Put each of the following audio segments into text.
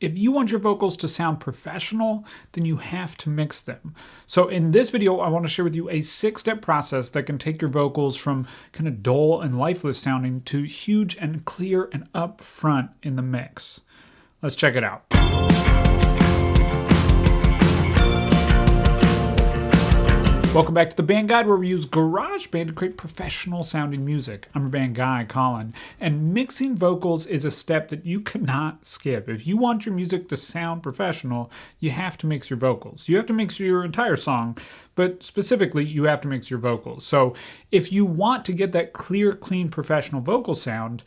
If you want your vocals to sound professional, then you have to mix them. So in this video, I want to share with you a 6-step process that can take your vocals from kind of dull and lifeless sounding to huge and clear and upfront in the mix. Let's check it out. Welcome back to the Band Guide, where we use GarageBand to create professional sounding music. I'm your band guy, Colin, and mixing vocals is a step that you cannot skip. If you want your music to sound professional, you have to mix your vocals. You have to mix your entire song, but specifically, you have to mix your vocals. So if you want to get that clear, clean, professional vocal sound,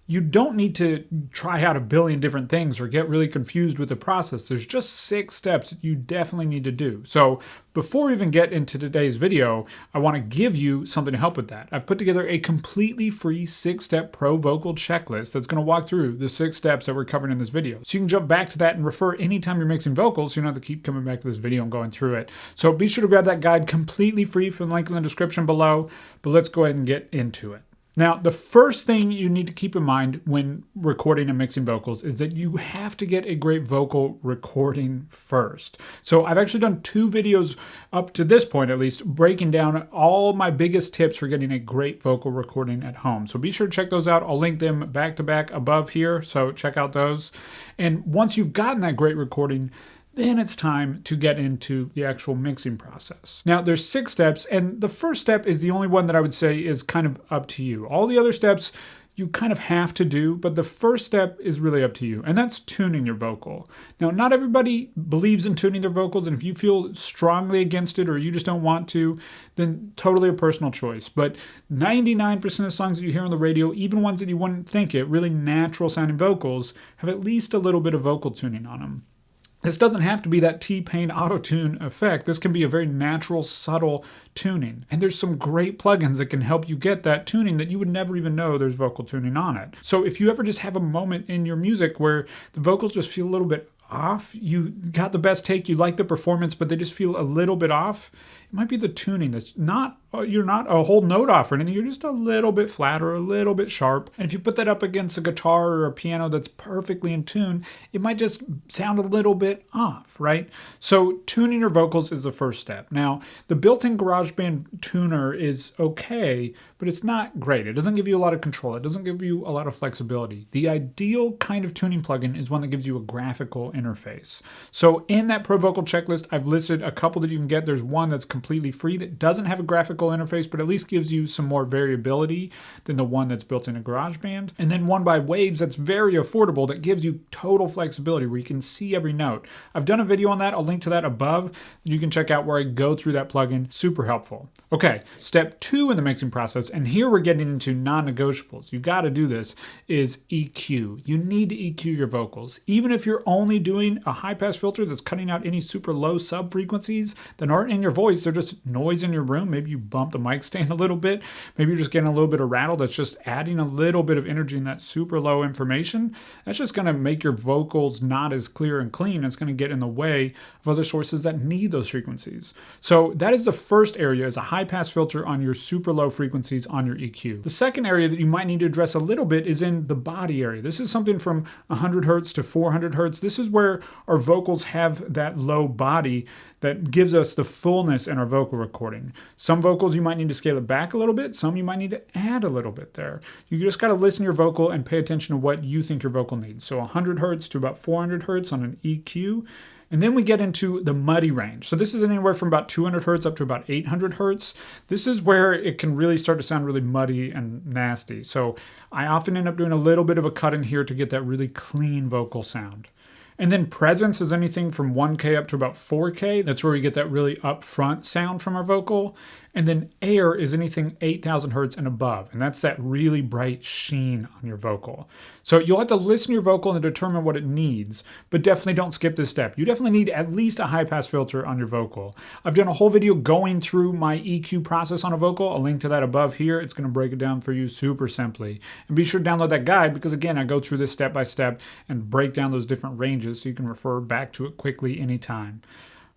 you don't need to try out a billion different things or get really confused with the process. There's just 6 steps that you definitely need to do. So before we even get into today's video, I want to give you something to help with that. I've put together a completely free 6-step pro vocal checklist that's going to walk through the 6 steps that we're covering in this video. So you can jump back to that and refer anytime you're mixing vocals, so you don't have to keep coming back to this video and going through it. So be sure to grab that guide completely free from the link in the description below, but let's go ahead and get into it. Now, the first thing you need to keep in mind when recording and mixing vocals is that you have to get a great vocal recording first. So I've actually done 2 videos up to this point, at least, breaking down all my biggest tips for getting a great vocal recording at home. So be sure to check those out. I'll link them back to back above here, so check out those. And once you've gotten that great recording, then it's time to get into the actual mixing process. Now, there's 6 steps, and the first step is the only one that I would say is kind of up to you. All the other steps you kind of have to do, but the first step is really up to you, and that's tuning your vocal. Now, not everybody believes in tuning their vocals, and if you feel strongly against it or you just don't want to, then totally a personal choice. But 99% of songs that you hear on the radio, even ones that you wouldn't think it, really natural sounding vocals, have at least a little bit of vocal tuning on them. This doesn't have to be that T-Pain auto-tune effect. This can be a very natural, subtle tuning. And there's some great plugins that can help you get that tuning that you would never even know there's vocal tuning on it. So if you ever just have a moment in your music where the vocals just feel a little bit off, you got the best take, you like the performance, but they just feel a little bit off, it might be the tuning that's not, you're not a whole note off or anything, you're just a little bit flat or a little bit sharp. And if you put that up against a guitar or a piano that's perfectly in tune, it might just sound a little bit off, right? So tuning your vocals is the first step. Now, the built-in GarageBand tuner is okay, but it's not great. It doesn't give you a lot of control. It doesn't give you a lot of flexibility. The ideal kind of tuning plugin is one that gives you a graphical interface. So in that Pro Vocal checklist, I've listed a couple that you can get. There's one that's completely free that doesn't have a graphical interface, but at least gives you some more variability than the one that's built into GarageBand. And then one by Waves that's very affordable that gives you total flexibility where you can see every note. I've done a video on that. I'll link to that above. You can check out where I go through that plugin. Super helpful. Okay, step 2 in the mixing process, and here we're getting into non-negotiables. You got to do this, is EQ. You need to EQ your vocals. Even if you're only doing a high-pass filter that's cutting out any super low sub-frequencies that aren't in your voice, they're just noise in your room. Maybe you bump the mic stand a little bit. Maybe you're just getting a little bit of rattle that's just adding a little bit of energy in that super low information. That's just going to make your vocals not as clear and clean. It's going to get in the way of other sources that need those frequencies. So that is the first area, is a high-pass filter on your super low frequencies on your EQ. The second area that you might need to address a little bit is in the body area. This is something from 100 hertz to 400 hertz. This is where our vocals have that low body that gives us the fullness in our vocal recording. Some vocals you might need to scale it back a little bit. Some you might need to add a little bit there. You just got to listen to your vocal and pay attention to what you think your vocal needs. So 100 hertz to about 400 hertz on an EQ. And then we get into the muddy range. So this is anywhere from about 200 hertz up to about 800 hertz. This is where it can really start to sound really muddy and nasty. So I often end up doing a little bit of a cut in here to get that really clean vocal sound. And then presence is anything from 1K up to about 4K. That's where we get that really upfront sound from our vocal. And then air is anything 8,000 hertz and above. And that's that really bright sheen on your vocal. So you'll have to listen to your vocal and determine what it needs, but definitely don't skip this step. You definitely need at least a high pass filter on your vocal. I've done a whole video going through my EQ process on a vocal. I'll link to that above here. It's going to break it down for you super simply. And be sure to download that guide because, again, I go through this step by step and break down those different ranges so you can refer back to it quickly anytime.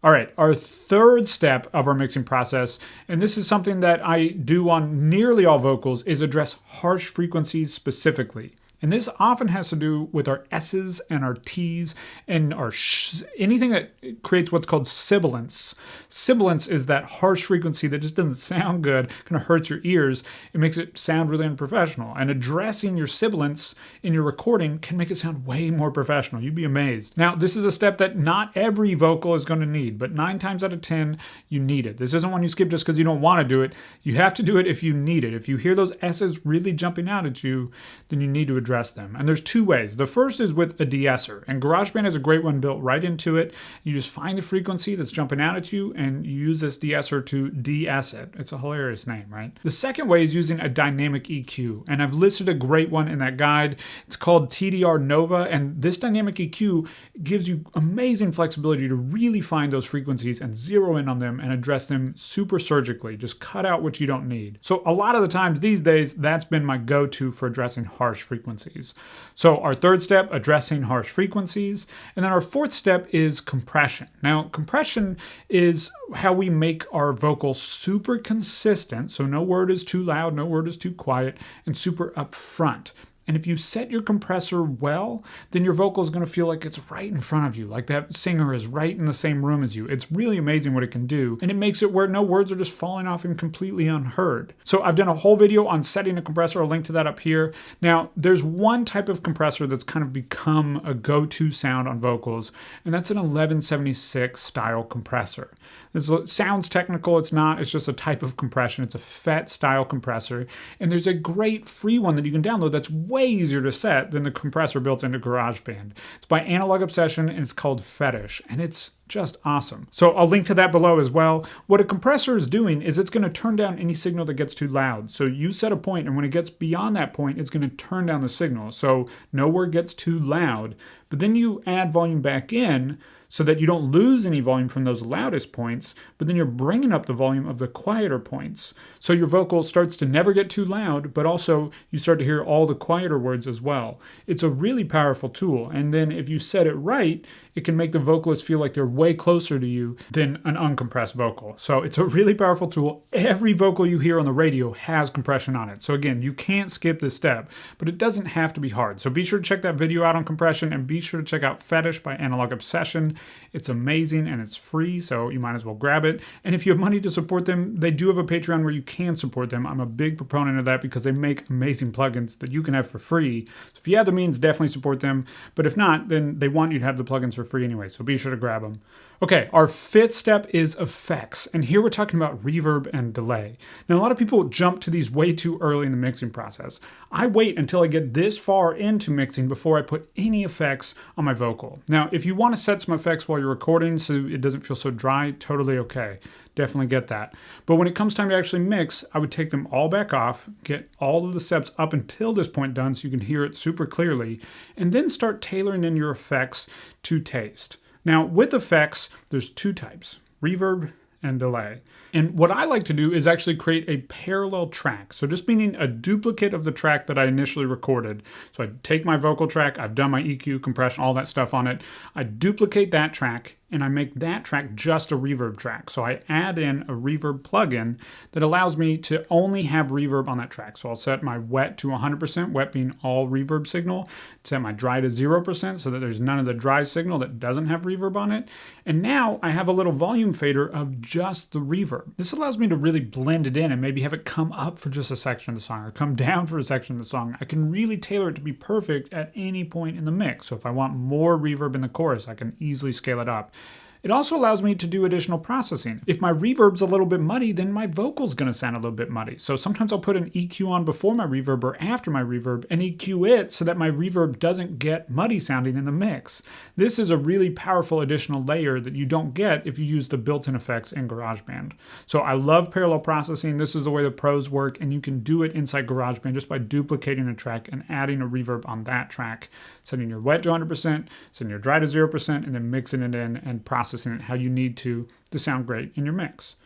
All right, our third step of our mixing process, and this is something that I do on nearly all vocals, is address harsh frequencies specifically. And this often has to do with our S's and our T's and our sh, anything that creates what's called sibilance. Sibilance is that harsh frequency that just doesn't sound good, kind of hurts your ears. It makes it sound really unprofessional. And addressing your sibilance in your recording can make it sound way more professional. You'd be amazed. Now, this is a step that not every vocal is going to need, but 9 times out of 10, you need it. This isn't one you skip just because you don't want to do it. You have to do it if you need it. If you hear those S's really jumping out at you, then you need to address them. And there's 2 ways. The first is with a de-esser, and GarageBand has a great one built right into it. You just find the frequency that's jumping out at you and you use this de-esser to de-ess it. It's a hilarious name, right? The second way is using a dynamic EQ, and I've listed a great one in that guide. It's called TDR Nova, and this dynamic EQ gives you amazing flexibility to really find those frequencies and zero in on them and address them super surgically. Just cut out what you don't need. So a lot of the times these days, that's been my go-to for addressing harsh frequencies. So our third step, addressing harsh frequencies. And then our fourth step is compression. Now, compression is how we make our vocals super consistent. So no word is too loud, no word is too quiet, and super upfront. And if you set your compressor well, then your vocal is going to feel like it's right in front of you, like that singer is right in the same room as you. It's really amazing what it can do, and it makes it where no words are just falling off and completely unheard. So I've done a whole video on setting a compressor. I'll link to that up here. Now, there's one type of compressor that's kind of become a go-to sound on vocals, and that's an 1176 style compressor. This sounds technical. It's not. It's just a type of compression. It's a FET style compressor, and there's a great free one that you can download that's way easier to set than the compressor built into GarageBand. It's by Analog Obsession, and it's called Fetish, and it's just awesome. So I'll link to that below as well. What a compressor is doing is it's going to turn down any signal that gets too loud. So you set a point, and when it gets beyond that point, it's going to turn down the signal. So no word gets too loud, but then you add volume back in so that you don't lose any volume from those loudest points, but then you're bringing up the volume of the quieter points. So your vocal starts to never get too loud, but also you start to hear all the quieter words as well. It's a really powerful tool. And then if you set it right, it can make the vocalist feel like they're way closer to you than an uncompressed vocal. So it's a really powerful tool. Every vocal you hear on the radio has compression on it. So again, you can't skip this step, but it doesn't have to be hard. So be sure to check that video out on compression, and be sure to check out Fetish by Analog Obsession. It's amazing and it's free, so you might as well grab it. And if you have money to support them, they do have a Patreon where you can support them. I'm a big proponent of that because they make amazing plugins that you can have for free. So if you have the means, definitely support them. But if not, then they want you to have the plugins for free anyway, so be sure to grab them. Okay, our fifth step is effects, and here we're talking about reverb and delay. Now, a lot of people jump to these way too early in the mixing process. I wait until I get this far into mixing before I put any effects on my vocal. Now, if you want to set some effects while you're recording so it doesn't feel so dry, totally okay. Definitely get that. But when it comes time to actually mix, I would take them all back off, get all of the steps up until this point done so you can hear it super clearly, and then start tailoring in your effects to taste. Now, with effects, there's 2 types, reverb and delay. And what I like to do is actually create a parallel track. So just meaning a duplicate of the track that I initially recorded. So I take my vocal track, I've done my EQ, compression, all that stuff on it. I duplicate that track, and I make that track just a reverb track. So I add in a reverb plugin that allows me to only have reverb on that track. So I'll set my wet to 100%, wet being all reverb signal, set my dry to 0% so that there's none of the dry signal that doesn't have reverb on it. And now I have a little volume fader of just the reverb. This allows me to really blend it in and maybe have it come up for just a section of the song or come down for a section of the song. I can really tailor it to be perfect at any point in the mix. So if I want more reverb in the chorus, I can easily scale it up. It also allows me to do additional processing. If my reverb's a little bit muddy, then my vocal's gonna sound a little bit muddy. So sometimes I'll put an EQ on before my reverb or after my reverb and EQ it so that my reverb doesn't get muddy sounding in the mix. This is a really powerful additional layer that you don't get if you use the built-in effects in GarageBand. So I love parallel processing. This is the way the pros work, and you can do it inside GarageBand just by duplicating a track and adding a reverb on that track, setting your wet to 100%, setting your dry to 0%, and then mixing it in and processing it how you need to sound great in your mix.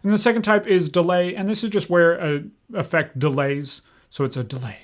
And the second type is delay, and this is just where an effect delays. So it's a delay.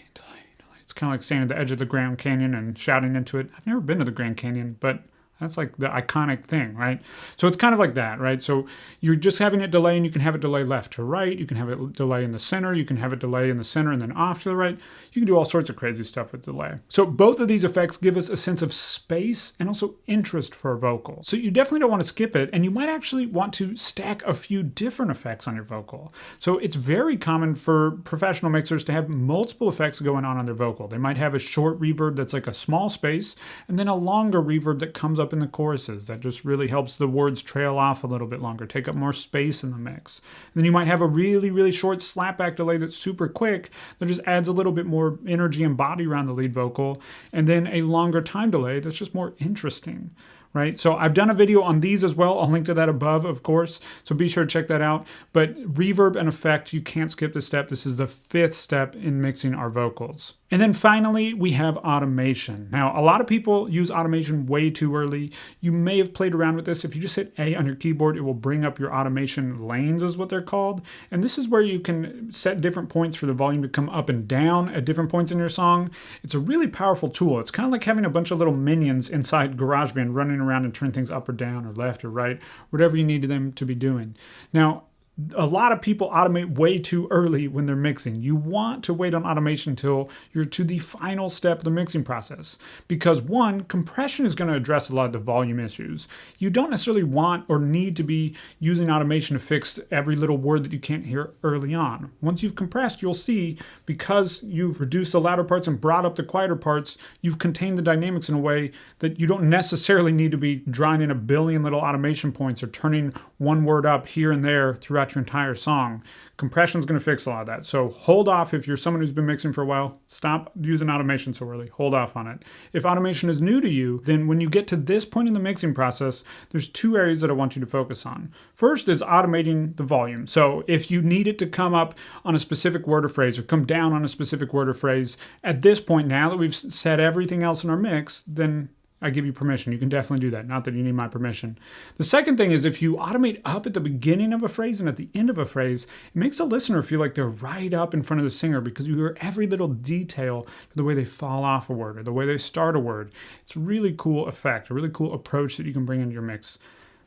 It's kind of like standing at the edge of the Grand Canyon and shouting into it. I've never been to the Grand Canyon, but That's like the iconic thing, right? So it's kind of like that, right? So you're just having it delay, and you can have it delay left to right. You can have it delay in the center. You can have it delay in the center and then off to the right. You can do all sorts of crazy stuff with delay. So both of these effects give us a sense of space and also interest for a vocal. So you definitely don't want to skip it, and you might actually want to stack a few different effects on your vocal. So it's very common for professional mixers to have multiple effects going on their vocal. They might have a short reverb that's like a small space, and then a longer reverb that comes up in the choruses that just really helps the words trail off a little bit longer, take up more space in the mix. And then you might have a really, really short slapback delay that's super quick that just adds a little bit more energy and body around the lead vocal, and then a longer time delay that's just more interesting. Right? So I've done a video on these as well. I'll link to that above, of course. So be sure to check that out. But reverb and effect, you can't skip this step. This is the 5th step in mixing our vocals. And then finally, we have automation. Now, a lot of people use automation way too early. You may have played around with this. If you just hit A on your keyboard, it will bring up your automation lanes, is what they're called. And this is where you can set different points for the volume to come up and down at different points in your song. It's a really powerful tool. It's kind of like having a bunch of little minions inside GarageBand running around and turn things up or down or left or right, whatever you need them to be doing. Now, a lot of people automate way too early when they're mixing. You want to wait on automation until you're to the final step of the mixing process. Because one, compression is going to address a lot of the volume issues. You don't necessarily want or need to be using automation to fix every little word that you can't hear early on. Once you've compressed, you'll see because you've reduced the louder parts and brought up the quieter parts, you've contained the dynamics in a way that you don't necessarily need to be drawing in a billion little automation points or turning one word up here and there throughout your entire song. Compression is going to fix a lot of that. So hold off if you're someone who's been mixing for a while. Stop using automation so early. Hold off on it. If automation is new to you, then when you get to this point in the mixing process, there's 2 areas that I want you to focus on. First is automating the volume. So if you need it to come up on a specific word or phrase or come down on a specific word or phrase, at this point, now that we've set everything else in our mix, then I give you permission. You can definitely do that. Not that you need my permission. The second thing is if you automate up at the beginning of a phrase and at the end of a phrase, it makes the listener feel like they're right up in front of the singer because you hear every little detail, the way they fall off a word or the way they start a word. It's a really cool effect, a really cool approach that you can bring into your mix.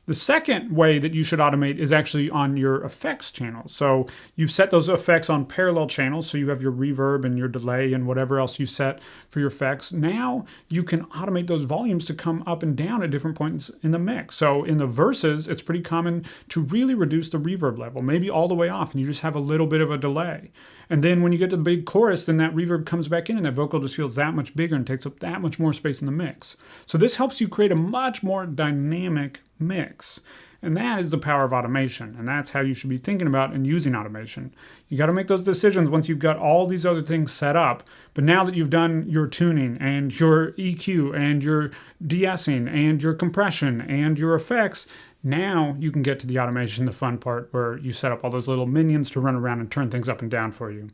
The second way that you should automate is actually on your effects channel. So you've set those effects on parallel channels. So you have your reverb and your delay and whatever else you set for your effects. Now you can automate those volumes to come up and down at different points in the mix. So in the verses, it's pretty common to really reduce the reverb level, maybe all the way off, and you just have a little bit of a delay. And then when you get to the big chorus, then that reverb comes back in and that vocal just feels that much bigger and takes up that much more space in the mix. So this helps you create a much more dynamic mix. And that is the power of automation. And that's how you should be thinking about and using automation. You got to make those decisions once you've got all these other things set up. But now that you've done your tuning and your EQ and your de-essing and your compression and your effects, now you can get to the automation, the fun part where you set up all those little minions to run around and turn things up and down for you.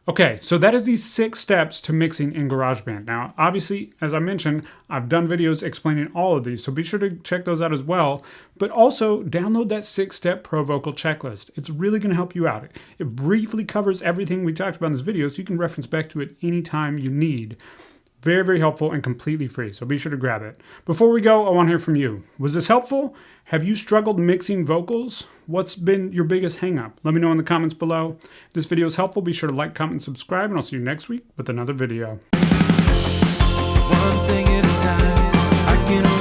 Okay, so that is these 6 steps to mixing in GarageBand. Now, obviously, as I mentioned, I've done videos explaining all of these, so be sure to check those out as well. But also, download that 6-step Pro Vocal checklist. It's really going to help you out. It briefly covers everything we talked about in this video, so you can reference back to it anytime you need. Very, very helpful and completely free, so be sure to grab it. Before we go, I want to hear from you. Was this helpful? Have you struggled mixing vocals? What's been your biggest hang-up? Let me know in the comments below. If this video is helpful, be sure to like, comment, and subscribe, and I'll see you next week with another video. One thing at a time, I can